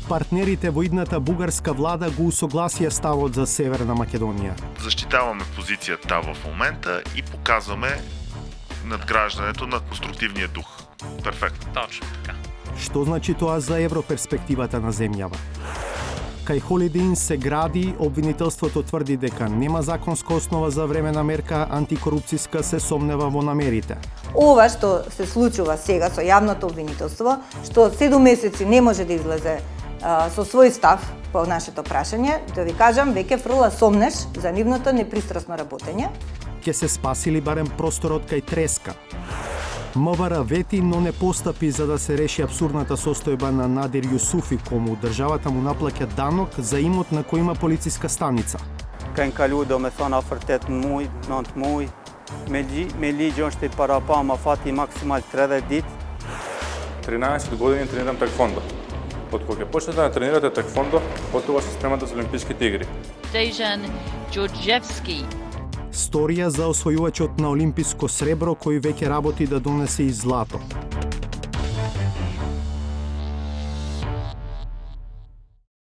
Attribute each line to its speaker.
Speaker 1: партнерите во идната бугарска влада го усогласија ставот за Северна Македонија.
Speaker 2: Защитаваме позицијата в момента и показваме надграждането на конструктивния дух. Перфектно.
Speaker 3: Точно така.
Speaker 1: Што значи тоа за европерспективата на земјава? Кај Holiday Inn се гради, обвинителството тврди дека нема законска основа за времена мерка антикорупцијска, се сомнева во намерите.
Speaker 4: Ова што се случува сега со јавното обвинителство, што 7 месеци не може да излезе со свој став по нашето прашање, да ви кажам, веќе фрла сомнеш за нивното непристрасно работење.
Speaker 1: Ке се спасили барем просторот кај Треска. МВР вети, но не постапи за да се реши абсурдната состојба на Надир Јусуфи, кому државата му наплаќа данок за имот на кој има полициска станица.
Speaker 5: Kanë kalu do me thonë afër 8 muaj, 9 muaj. Me ligjë është i parapa, ma fati maksimal 30 ditë.
Speaker 6: 13 години тренирам таеквондо. Од кога почнете да тренирате таеквондо, потоа се спремате за Олимписките игри.
Speaker 7: Dejan Đorđevski.
Speaker 1: Сторија за освојувачот на олимписко сребро кој веќе работи да донесе и злато.